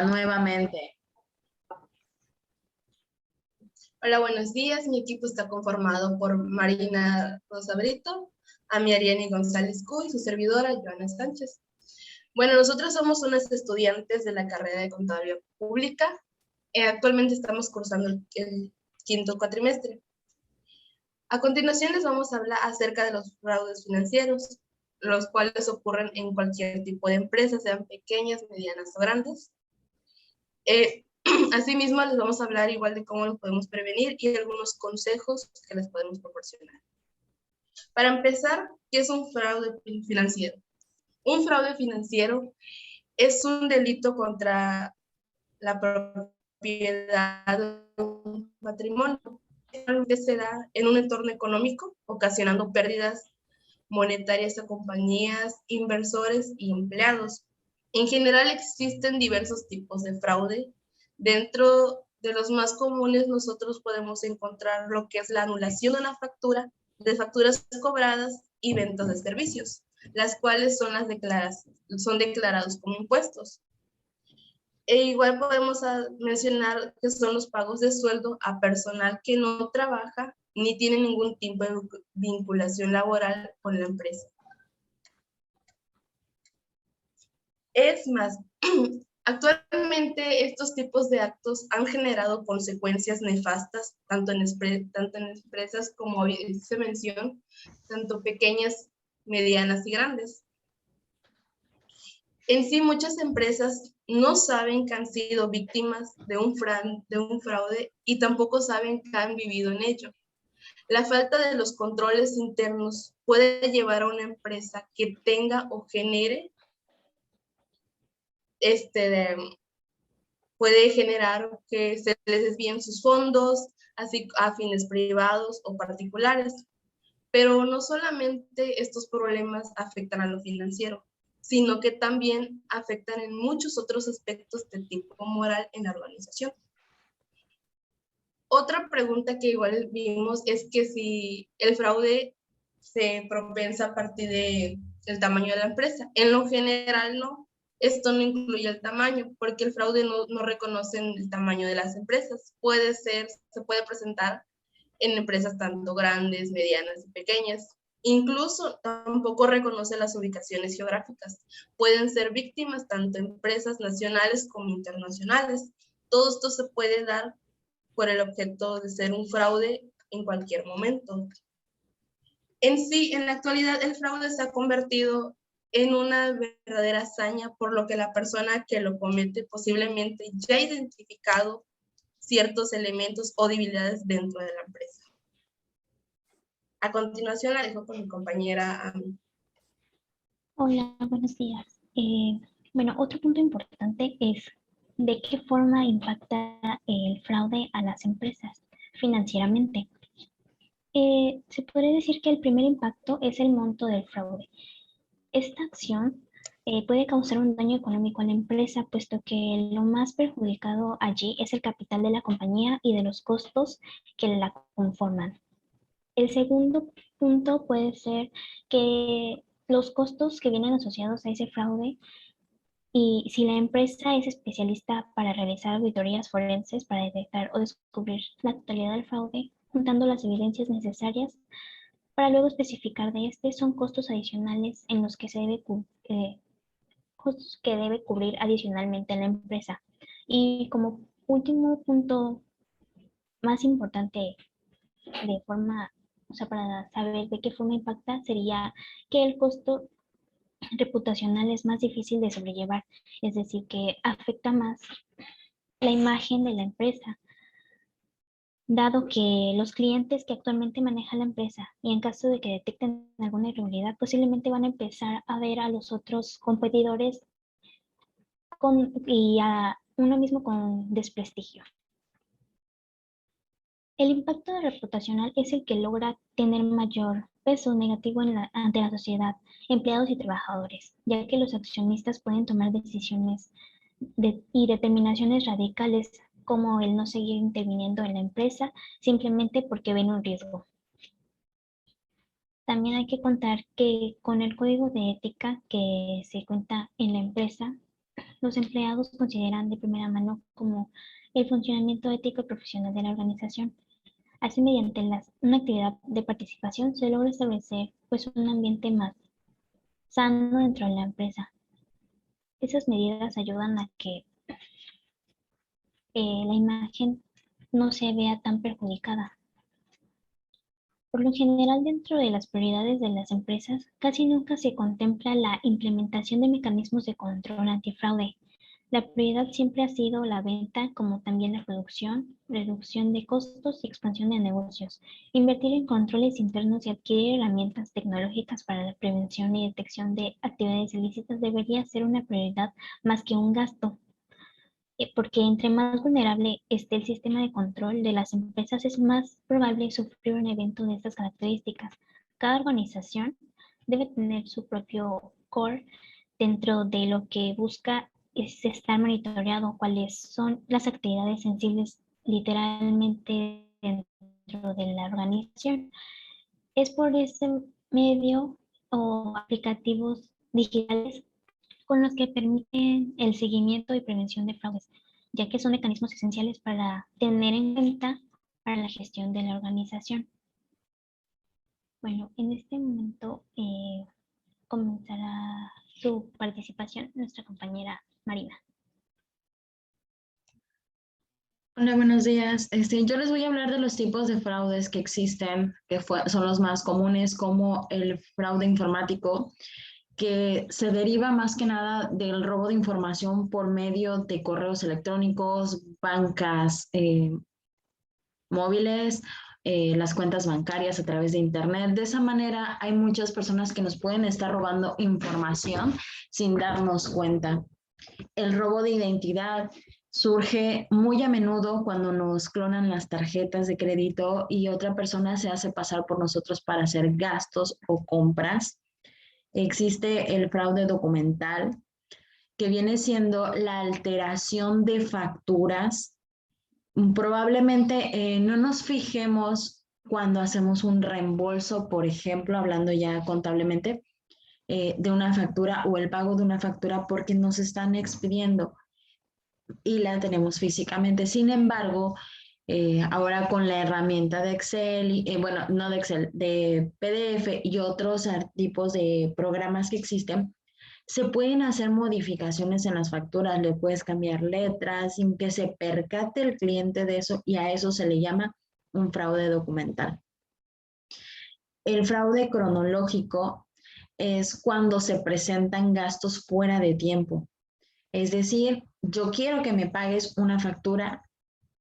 nuevamente. Hola, buenos días. Mi equipo está conformado por Marina Rosa Brito, Ariani González Cuy y su servidora, Joana Sánchez. Bueno, nosotros somos unas estudiantes de la carrera de Contaduría Pública. Actualmente estamos cursando el quinto cuatrimestre. A continuación les vamos a hablar acerca de los fraudes financieros, los cuales ocurren en cualquier tipo de empresa, sean pequeñas, medianas o grandes. Asimismo, les vamos a hablar igual de cómo los podemos prevenir y algunos consejos que les podemos proporcionar. Para empezar, ¿qué es un fraude financiero? Un fraude financiero es un delito contra la propiedad de un patrimonio que se da en un entorno económico, ocasionando pérdidas monetarias a compañías, inversores y empleados. En general existen diversos tipos de fraude. Dentro de los más comunes nosotros podemos encontrar lo que es la anulación de una factura, de facturas cobradas y ventas de servicios, las cuales son declarados como impuestos. E igual podemos mencionar que son los pagos de sueldo a personal que no trabaja ni tiene ningún tipo de vinculación laboral con la empresa. Es más, actualmente estos tipos de actos han generado consecuencias nefastas tanto en empresas como se menciona, tanto pequeñas, medianas y grandes. En sí, muchas empresas no saben que han sido víctimas de un fraude y tampoco saben que han vivido en ello. La falta de los controles internos puede llevar a una empresa que tenga o genere puede generar que se les desvíen sus fondos, así a fines privados o particulares. Pero no solamente estos problemas afectan a lo financiero, sino que también afectan en muchos otros aspectos de tipo moral en la organización. Otra pregunta que igual vimos es que si el fraude se propensa a partir del tamaño de la empresa. En lo general no. Esto no incluye el tamaño, porque el fraude no reconoce el tamaño de las empresas. Se puede presentar en empresas tanto grandes, medianas y pequeñas. Incluso tampoco reconoce las ubicaciones geográficas. Pueden ser víctimas tanto empresas nacionales como internacionales. Todo esto se puede dar por el objeto de ser un fraude en cualquier momento. En sí, en la actualidad, el fraude se ha convertido en una verdadera hazaña, por lo que la persona que lo comete posiblemente ya ha identificado ciertos elementos o debilidades dentro de la empresa. A continuación la dejo con mi compañera Ami. Hola, buenos días. Bueno, otro punto importante es de qué forma impacta el fraude a las empresas financieramente. Se podría decir que el primer impacto es el monto del fraude. Esta acción puede causar un daño económico a la empresa, puesto que lo más perjudicado allí es el capital de la compañía y de los costos que la conforman. El segundo punto puede ser que los costos que vienen asociados a ese fraude, y si la empresa es especialista para realizar auditorías forenses para detectar o descubrir la totalidad del fraude, juntando las evidencias necesarias para luego especificar de este, son costos adicionales en los que costos que debe cubrir adicionalmente la empresa. Y como último punto más importante de forma, o sea, para saber de qué forma impacta, sería que el costo reputacional es más difícil de sobrellevar, es decir, que afecta más la imagen de la empresa, dado que los clientes que actualmente maneja la empresa y en caso de que detecten alguna irregularidad, posiblemente van a empezar a ver a los otros competidores y a uno mismo con desprestigio. El impacto reputacional es el que logra tener mayor peso negativo ante la sociedad, empleados y trabajadores, ya que los accionistas pueden tomar decisiones y determinaciones radicales como el no seguir interviniendo en la empresa simplemente porque ven un riesgo. También hay que contar que con el código de ética que se cuenta en la empresa, los empleados consideran de primera mano como el funcionamiento ético y profesional de la organización. Así, mediante una actividad de participación se logra establecer pues, un ambiente más sano dentro de la empresa. Esas medidas ayudan a que la imagen no se vea tan perjudicada. Por lo general, dentro de las prioridades de las empresas, casi nunca se contempla la implementación de mecanismos de control antifraude. La prioridad siempre ha sido la venta, como también la producción, reducción de costos y expansión de negocios. Invertir en controles internos y adquirir herramientas tecnológicas para la prevención y detección de actividades ilícitas debería ser una prioridad más que un gasto. Porque entre más vulnerable esté el sistema de control de las empresas, es más probable sufrir un evento de estas características. Cada organización debe tener su propio core dentro de lo que busca es estar monitoreado cuáles son las actividades sensibles literalmente dentro de la organización. Es por ese medio o aplicativos digitales con los que permiten el seguimiento y prevención de fraudes, ya que son mecanismos esenciales para tener en cuenta para la gestión de la organización. Bueno, en este momento comenzará su participación nuestra compañera Marina. Hola, buenos días. Yo les voy a hablar de los tipos de fraudes que existen, que son los más comunes, como el fraude informático, que se deriva más que nada del robo de información por medio de correos electrónicos, bancas móviles, las cuentas bancarias a través de Internet. De esa manera hay muchas personas que nos pueden estar robando información sin darnos cuenta. El robo de identidad surge muy a menudo cuando nos clonan las tarjetas de crédito y otra persona se hace pasar por nosotros para hacer gastos o compras. Existe el fraude documental, que viene siendo la alteración de facturas. Probablemente no nos fijemos cuando hacemos un reembolso, por ejemplo, hablando ya contablemente, de una factura o el pago de una factura porque nos están expidiendo y la tenemos físicamente. Sin embargo, ahora con la herramienta de Excel, bueno, no de Excel, de PDF y otros tipos de programas que existen, se pueden hacer modificaciones en las facturas, le puedes cambiar letras sin que se percate el cliente de eso y a eso se le llama un fraude documental. El fraude cronológico es cuando se presentan gastos fuera de tiempo. Es decir, yo quiero que me pagues una factura,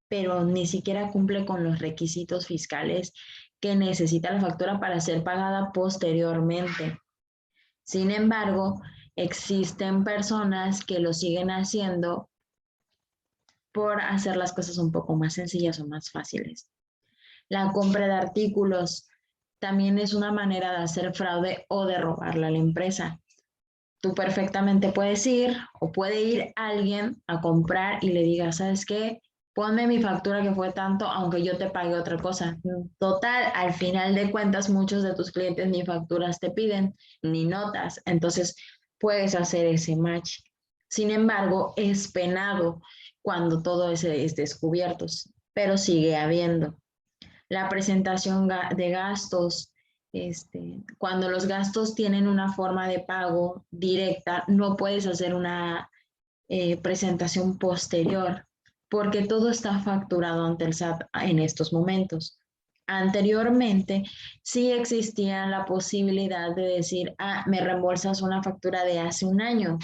pero ni siquiera cumple con los requisitos fiscales que necesita la factura para ser pagada posteriormente. Sin embargo, existen personas que lo siguen haciendo por hacer las cosas un poco más sencillas o más fáciles. La compra de artículos también es una manera de hacer fraude o de robarle a la empresa. Tú perfectamente puedes ir o puede ir alguien a comprar y le diga, ¿sabes qué? Ponme mi factura que fue tanto, aunque yo te pague otra cosa. Total, al final de cuentas, muchos de tus clientes ni facturas te piden, ni notas. Entonces, puedes hacer ese match. Sin embargo, es penado cuando todo es descubierto, pero sigue habiendo. La presentación de gastos, cuando los gastos tienen una forma de pago directa, no puedes hacer una presentación posterior porque todo está facturado ante el SAT en estos momentos. Anteriormente, sí existía la posibilidad de decir, me reembolsas una factura de hace un año.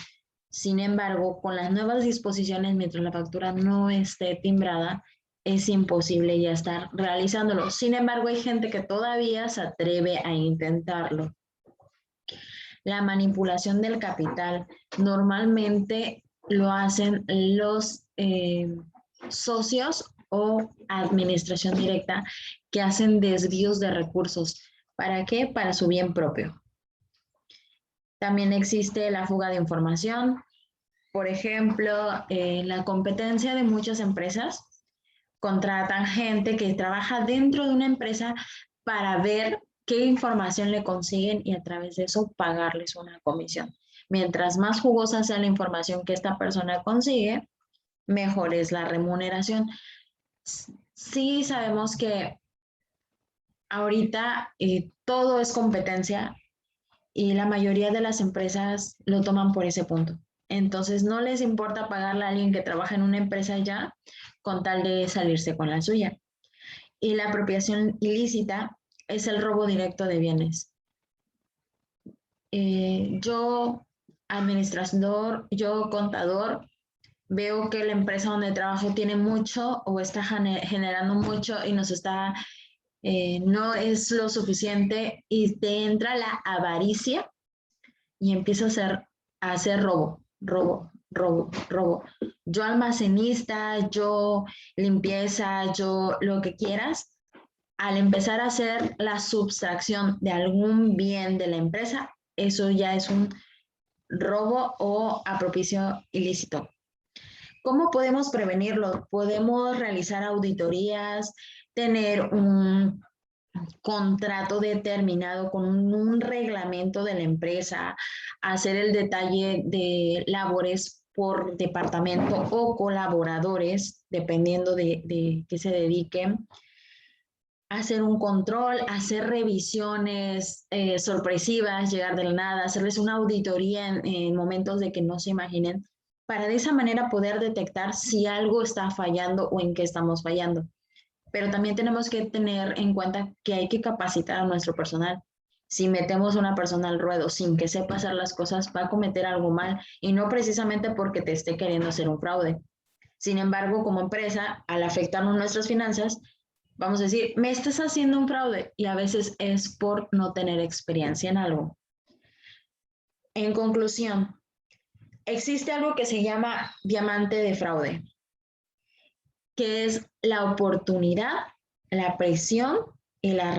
Sin embargo, con las nuevas disposiciones, mientras la factura no esté timbrada, es imposible ya estar realizándolo. Sin embargo, hay gente que todavía se atreve a intentarlo. La manipulación del capital normalmente lo hacen los socios o administración directa que hacen desvíos de recursos. ¿Para qué? Para su bien propio. También existe la fuga de información. Por ejemplo, la competencia de muchas empresas contratan gente que trabaja dentro de una empresa para ver qué información le consiguen y a través de eso pagarles una comisión. Mientras más jugosa sea la información que esta persona consigue, mejor es la remuneración. Sí sabemos que ahorita todo es competencia y la mayoría de las empresas lo toman por ese punto. Entonces no les importa pagarle a alguien que trabaja en una empresa ya con tal de salirse con la suya. Y la apropiación ilícita es el robo directo de bienes. Yo, administrador, yo, contador, veo que la empresa donde trabajo tiene mucho o está generando mucho y nos está, no es lo suficiente y te entra la avaricia y empieza a hacer robo. Yo almacenista, yo limpieza, yo lo que quieras, al empezar a hacer la subtracción de algún bien de la empresa, eso ya es un robo o apropiación ilícito. ¿Cómo podemos prevenirlo? Podemos realizar auditorías, tener un contrato determinado con un reglamento de la empresa, hacer el detalle de labores por departamento o colaboradores, dependiendo de qué se dediquen, hacer un control, hacer revisiones sorpresivas, llegar de la nada, hacerles una auditoría en momentos de que no se imaginen, para de esa manera poder detectar si algo está fallando o en qué estamos fallando. Pero también tenemos que tener en cuenta que hay que capacitar a nuestro personal. Si metemos a una persona al ruedo sin que sepa hacer las cosas, va a cometer algo mal y no precisamente porque te esté queriendo hacer un fraude. Sin embargo, como empresa, al afectarnos nuestras finanzas, vamos a decir, me estás haciendo un fraude y a veces es por no tener experiencia en algo. En conclusión, existe algo que se llama diamante de fraude, que es la oportunidad, la presión y la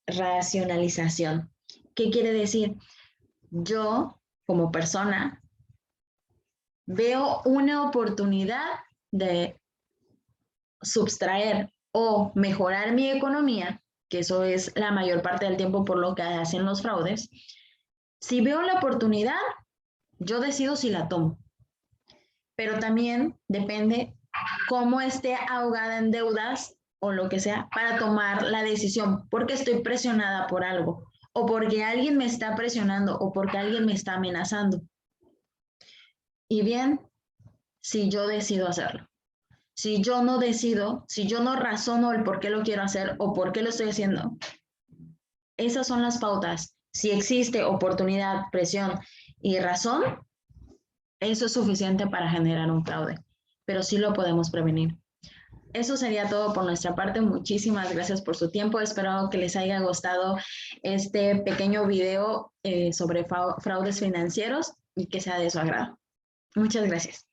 racionalización. ¿Qué quiere decir? Yo, como persona, veo una oportunidad de subtraer o mejorar mi economía, que eso es la mayor parte del tiempo por lo que hacen los fraudes. Si veo la oportunidad, yo decido si la tomo. Pero también depende cómo esté ahogada en deudas o lo que sea para tomar la decisión, porque estoy presionada por algo, o porque alguien me está presionando, o porque alguien me está amenazando. Y bien, si yo decido hacerlo. Si yo no decido, si yo no razono el por qué lo quiero hacer o por qué lo estoy haciendo, esas son las pautas. Si existe oportunidad, presión y razón, eso es suficiente para generar un fraude, pero sí lo podemos prevenir. Eso sería todo por nuestra parte. Muchísimas gracias por su tiempo. Espero que les haya gustado este pequeño video sobre fraudes financieros y que sea de su agrado. Muchas gracias.